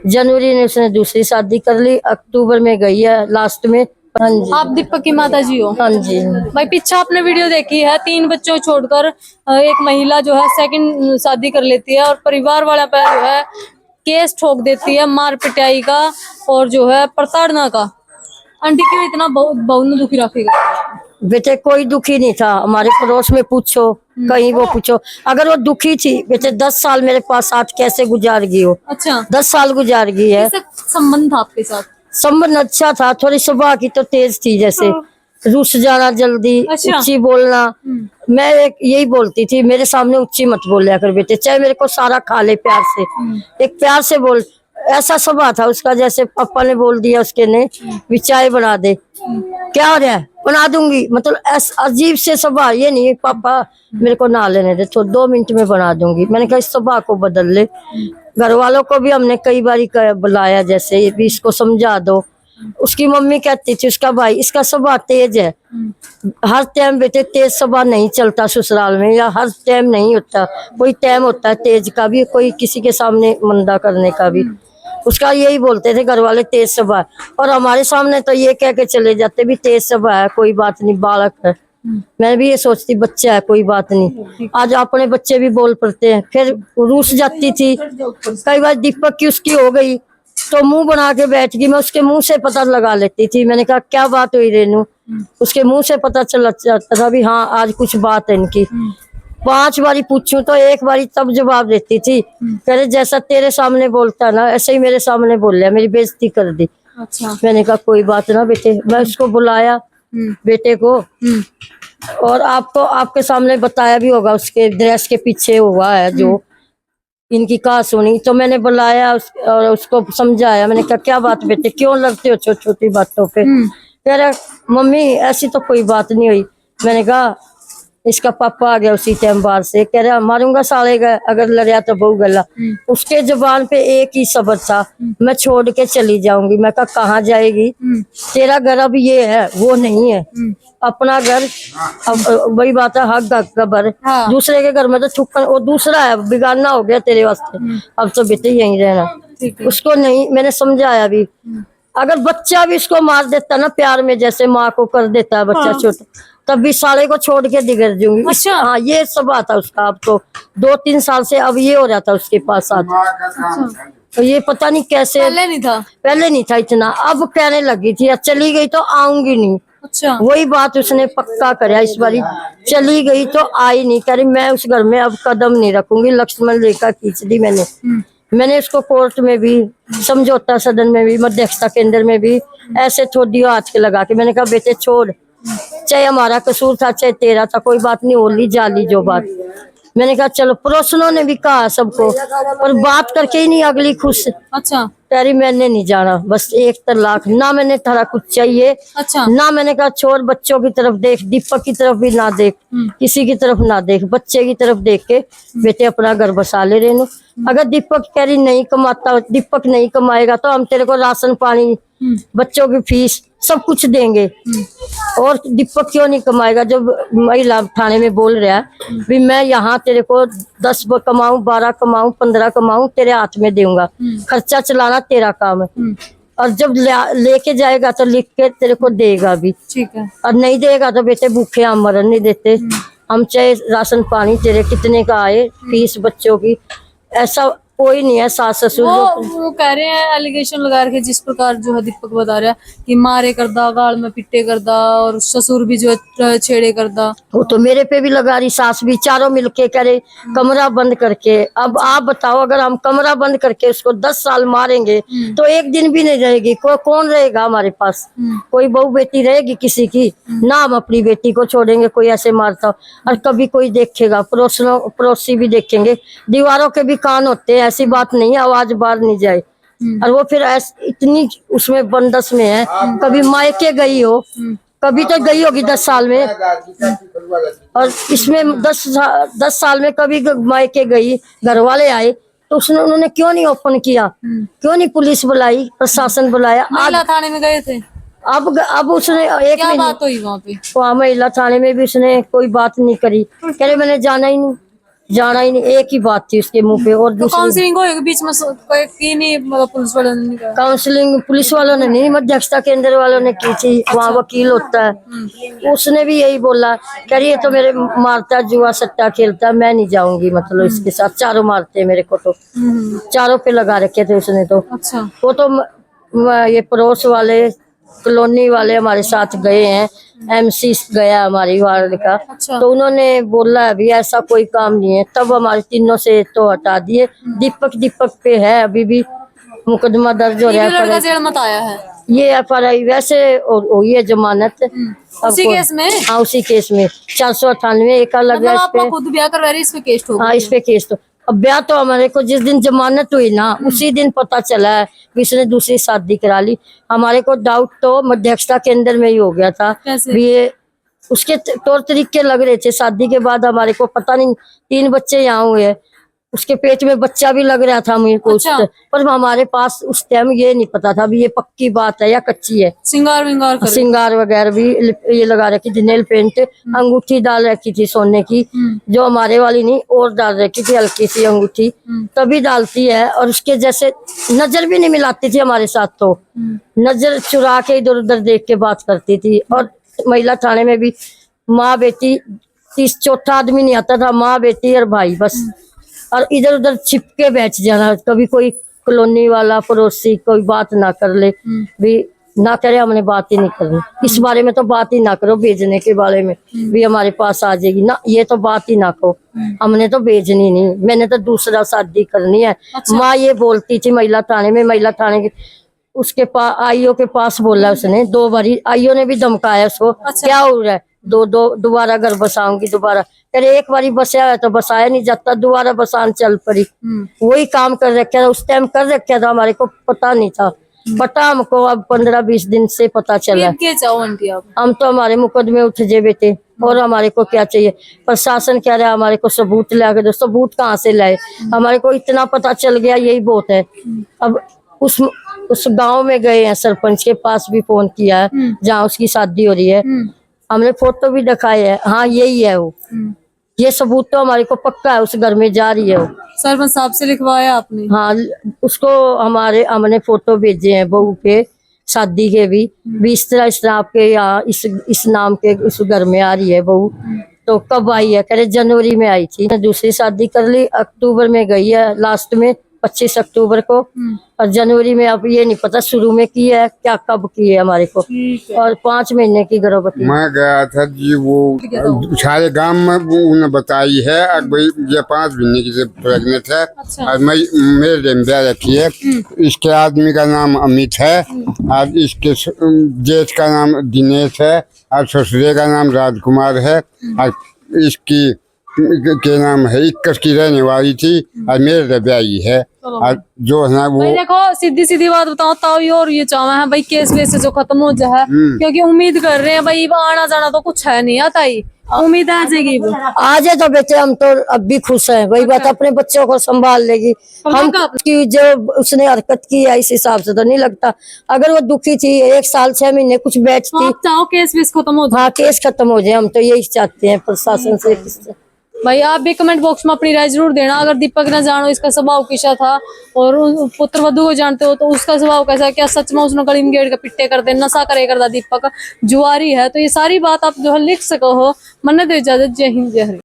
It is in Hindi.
जनवरी में उसने दूसरी शादी कर ली, अक्टूबर में गई है लास्ट में। हाँ जी। आप दीपक की माता जी हो? हाँ जी। भाई पीछे आपने वीडियो देखी है, 3 बच्चों छोड़कर एक महिला जो है सेकंड शादी कर लेती है और परिवार वाला पर जो है केस ठोक देती है मार पिटाई का और जो है प्रताड़ना का। आंटी क्यों इतना बहू ने दुखी रखेगा? बेटे कोई दुखी नहीं था, हमारे पड़ोस में पूछो, कहीं वो पूछो। अगर वो दुखी थी बेटे 10 साल मेरे पास साथ कैसे गुजार गई हो? अच्छा, 10 साल गुजार गई है। कैसे संबंध था आपके साथ? संबंध अच्छा था, थोड़ी स्वभाव की तो तेज थी, जैसे रूस जाना जल्दी, अच्छा। उच्ची बोलना। मैं एक यही बोलती थी, मेरे सामने उच्ची मत बोलिया कर बेटे, चाहे मेरे को सारा खा ले प्यार से, एक प्यार से बोल। ऐसा स्वभाव था उसका, जैसे पापा ने बोल दिया उसके ने भी चाय बना दे, क्या हो रहा है, बना दूंगी। मतलब अजीब से स्वभाव, ये नहीं पापा मेरे को ना लेने दे तो 2 मिनट में बना दूंगी। मैंने कहा इस स्वभाव को बदल ले। घर वालों को भी हमने कई बार बुलाया, जैसे ये भी इसको समझा दो। उसकी मम्मी कहती थी उसका भाई इसका स्वभाव तेज है, हर टाइम बेटे तेज स्वभाव नहीं चलता ससुराल में, या हर टाइम नहीं होता, कोई टाइम होता है तेज का भी, कोई किसी के सामने मंदा करने का भी। उसका यही बोलते थे घर वाले तेज स्वभाव, और हमारे सामने तो ये कह के चले जाते भी तेज स्वभाव है, कोई बात नहीं, बालक है। मैं भी ये सोचती बच्चा है, कोई बात नहीं। आज अपने बच्चे भी बोल पड़ते हैं। फिर रूस जाती थी, कई बार दीपक की उसकी हो गई तो मुंह बना के बैठ गई, मैं उसके मुंह से पता लगा लेती थी। मैंने कहा क्या बात हुई रेनू, उसके मुंह से पता चल जाता था भी हाँ आज कुछ बात है इनकी। 5 बारी पूछूं तो 1 बारी तब जवाब देती थी, कह रहे जैसा तेरे सामने बोलता ना ऐसे ही मेरे सामने बोल रहा, मेरी बेइज्जती कर दी। अच्छा। मैंने कहा कोई बात ना बेटे। मैं उसको बुलाया बेटे को, और आपको आपके सामने बताया भी होगा, उसके ड्रेस के पीछे हुआ है जो इनकी कहा सुनी, तो मैंने बुलाया और उसको समझाया। मैंने कहा क्या बात बेटे, क्यों लड़ते हो छोटी छोटी बातों पे? कह रहा मम्मी ऐसी तो कोई बात नहीं हुई। मैंने कहा इसका पापा आ गया उसी टाइम बाहर से, कह रहा मारूंगा साले का अगर लड़या तो बहु गला। उसके जुबान पे एक ही शब्द था, मैं छोड़ के चली जाऊंगी। मैं कहा कहाँ जाएगी, तेरा घर अब ये है वो नहीं है, अपना घर। अब वही बात है, हक का घर। हाँ। दूसरे के घर में तो थुक्कन, वो दूसरा है, बिगाड़ना हो गया तेरे वास्ते, अब तो बेटे यहीं रहना। उसको नहीं, मैंने समझाया भी। अगर बच्चा भी इसको मार देता ना प्यार में, जैसे माँ को कर देता है बच्चा छोटा, तब भी साले को छोड़ के दिगर दूंगी। अच्छा। हाँ ये सब आता उसका। अब तो 2-3 साल से अब ये हो रहा था उसके पास साथ। तो ये पता नहीं कैसे, पहले नहीं था? पहले नहीं था इतना, अब कहने लगी थी चली गई तो आऊंगी नहीं। अच्छा। वही बात उसने पक्का कराया इस बारी, चली गई तो आई नहीं, कह रही मैं उस घर में अब कदम नहीं रखूंगी। लक्ष्मण रेखा खींच दी मैंने उसको कोर्ट में भी, समझौता सदन में भी, मध्यस्थता केंद्र में भी ऐसे थोड़ी हाथ के लगा के मैंने कहा बेटे छोड़, चाहे हमारा कसूर था चाहे तेरा था, कोई बात नहीं, होली जाली जो बात। मैंने कहा चलो, पड़ोसनों ने भी कहा सबको, पर बात करके ही नहीं अगली खुश। अच्छा। कह रही मैंने नहीं जाना, बस 1 तलाक, ना मैंने थारा कुछ चाहिए। अच्छा। ना मैंने कहा छोड़, बच्चों की तरफ देख, दीपक की तरफ भी ना देख, किसी की तरफ ना देख, बच्चे की तरफ देख के बेटे अपना घर बसा ले रेनू। अगर दीपक कह रही नहीं कमाता, दीपक नहीं कमाएगा तो हम तेरे को राशन पानी, बच्चों की फीस सब कुछ देंगे। और दीपक क्यों नहीं कमाएगा? जब महिला थाने में बोल रहा है भी मैं यहाँ तेरे को 10 कमाऊं, 12 कमाऊं, 15 कमाऊं, तेरे हाथ में दूंगा, खर्चा चलाना तेरा काम है, और जब लेके जाएगा तो लिख के तेरे को देगा भी। ठीक है। और नहीं देगा तो बेटे भूखे हम मरन नहीं देते। हम चाहे राशन पानी तेरे कितने का आए, फीस बच्चों की, ऐसा कोई नहीं है सास ससुर वो कह रहे हैं, एलिगेशन लगा रखे जिस प्रकार जो है दीपक बता रहा है कि मारे करदा, गाल में पिट्टे करदा, और ससुर भी जो है छेड़े करदा। वो तो मेरे पे भी लगा रही, सास भी, चारों मिलके करे कमरा बंद करके। अब आप बताओ, अगर हम कमरा बंद करके उसको 10 साल मारेंगे तो एक दिन भी नहीं रहेगी, कौन रहेगा हमारे पास? कोई बहू बेटी रहेगी किसी की? ना हम अपनी बेटी को छोड़ेंगे कोई ऐसे मारता। और कभी कोई देखेगा, पड़ोसी भी देखेंगे, दीवारों के भी कान होते हैं, ऐसी बात नहीं है आवाज बाहर नहीं जाए। और वो फिर इतनी उसमें बंदस में है, कभी मायके गई हो, कभी तो गई होगी 10 साल में, और इसमें 10 साल में कभी मायके गई, घर वाले आए तो उन्होंने क्यों नहीं ओपन किया? क्यों नहीं पुलिस बुलाई, प्रशासन बुलाया? महिला थाने में गए थे? अब उसने एक क्या बात हुई वहाँ पे? वहाँ महिला थाने में भी उसने कोई बात नहीं करी, कह रहे मैंने जाना ही नहीं। जाना ही नहीं, एक ही बात थी उसके मुंह पे। और तो दूसरी काउंसलिंग होएगी बीच में कोई की नहीं, मतलब पुलिस वालों ने नहीं कहा? काउंसलिंग पुलिस वालों ने नहीं, मध्यस्थता केंद्र वालों ने की थी। वहाँ वकील होता है, उसने भी यही बोला, कह रही है तो मेरे मारता जुआ सट्टा खेलता, मैं नहीं जाऊंगी, मतलब इसके साथ। चारों मारते हैं मेरे को, तो चारों पे लगा रखे थे उसने तो। अच्छा। वो तो ये पड़ोस वाले कॉलोनी वाले हमारे साथ गए हैं, एमसी गया हमारी वार्ड का, अच्छा। तो उन्होंने बोला अभी ऐसा कोई काम नहीं है, तब हमारे तीनों से तो हटा दिए। दीपक पे है अभी भी मुकदमा दर्ज हो रहा ये भी लड़का है। जेल मत आया है ये FRI वैसे हुई है जमानत। उसी केस में? हाँ उसी केस में 498 एक लगा मतलब इस आपका पे। खुद ब्याह करवा रही, इस पे केस ठोक हाँ दिया? इस पे केस तो अब ब्याह तो हमारे को जिस दिन जमानत हुई ना उसी दिन पता चला है कि इसने दूसरी शादी करा ली। हमारे को डाउट तो मध्यस्थता केंद्र में ही हो गया था। कैसे? भी ये उसके तौर तरीके लग रहे थे। शादी के बाद हमारे को पता नहीं 3 बच्चे यहाँ हुए, उसके पेट में बच्चा भी लग रहा था मेरे को। अच्छा। पर हमारे पास उस टाइम ये नहीं पता था भी ये पक्की बात है या कच्ची है। सिंगार विंगार करे? सिंगार वगैरह भी ये लगा रखी थी, नेल पेंट, अंगूठी डाल रखी थी सोने की, जो हमारे वाली नहीं और डाल रखी थी हल्की सी अंगूठी, तभी डालती है। और उसके जैसे नजर भी नहीं मिलाती थी हमारे साथ, तो नजर चुरा के इधर उधर देख के बात करती थी। और महिला थाने में भी माँ बेटी, 30 चौथा आदमी नहीं आता था, माँ बेटी और भाई बस। और इधर उधर छिप के बैठ जाना, कभी कोई कॉलोनी वाला पड़ोसी कोई बात ना कर ले भी ना करे, हमने बात ही नहीं करनी इस बारे में, तो बात ही ना करो भेजने के बारे में भी हमारे पास आ जाएगी ना, ये तो बात ही ना कहो, हमने तो भेजनी नहीं, मैंने तो दूसरा शादी करनी है। अच्छा। माँ ये बोलती थी महिला थाने में, महिला थाने के उसके पास आईओ के पास बोला उसने 2 बारी, आईओ ने भी धमकाया उसको। अच्छा। क्या हो रहा है, दोबारा घर बसाऊंगी दोबारा, अरे एक बारी बसाया है तो बसाया नहीं जाता, दोबारा बसान चल पड़ी। वही काम कर रखा था उस टाइम, कर रखा था, हमारे को पता नहीं था, पता हमको अब 15-20 दिन से पता चला। क्या चाहो आंटी आप? हम तो हमारे मुकदमे उठ जे बेटे, और हमारे को क्या चाहिए। प्रशासन कह रहा है हमारे को सबूत ला के दो, सबूत कहाँ से लाए, हमारे को इतना पता चल गया यही बहुत है। अब उस गांव में गए हैं, सरपंच के पास भी फोन किया है जहाँ उसकी शादी हो रही है, हमने फोटो भी दिखाए है, हाँ यही है वो, ये सबूत तो हमारे को पक्का है, उस घर में जा रही है वो। सरपंच साहब से लिखवाया आपने? हाँ उसको हमने फोटो भेजे हैं बहू के शादी के भी इस तरह आपके यहाँ इस नाम के इस घर में आ रही है बहू। तो कब आई है, कह रहे जनवरी में आई थी, दूसरी शादी कर ली, अक्टूबर में गई है लास्ट में, 25 अक्टूबर को। और जनवरी में अब ये नहीं पता शुरू में की है क्या, कब की है हमारे को। और 5 महीने की गर्भवती। मैं गया था जी, वो सारे गांव में उन्हें बताई है अब भाई ये 5 महीने की से प्रेग्नेंट है। अच्छा। हाँ। और मैं मेरे डेम्बिया रखी है। इसके आदमी का नाम अमित है, और इसके जेठ का नाम दिनेश है, और ससुरे का नाम राजकुमार है, और इसकी के नाम है 21 की रहने वाली थी, और मेरे रब्याई है। और जो है ना वो भाई देखो सीधी सीधी बात बताओ ताऊ, और ये चाहवा है भाई केस वेस से जो खत्म हो जाए, क्योंकि उम्मीद कर रहे हैं भाई आना जाना तो कुछ है नहीं आता ही, उम्मीद आ जाएगी वो। आ जाए तो बेटे हम तो अब भी खुश हैं, वही बात, अपने बच्चों को संभाल लेगी। हम की जो उसने हरकत की है इस हिसाब से तो नहीं लगता, अगर वो दुखी थी 1 साल 6 महीने कुछ बैठती। आप चाहो केस वेस खत्म हो जाए? हाँ केस खत्म हो जाए, हम तो यही चाहते हैं प्रशासन से। भाई आप भी कमेंट बॉक्स में अपनी राय जरूर देना। अगर दीपक ना जानो इसका स्वभाव कैसा था, और पुत्र वधू को जानते हो तो उसका स्वभाव कैसा है, क्या सच में उसने गली में गेड़ के पिट्टे कर दे, नशा करे करता दीपक जुआरी है, तो ये सारी बात आप जो है लिख सको हो। मन्नत दो इजाजत, जय हिंद जय हरि।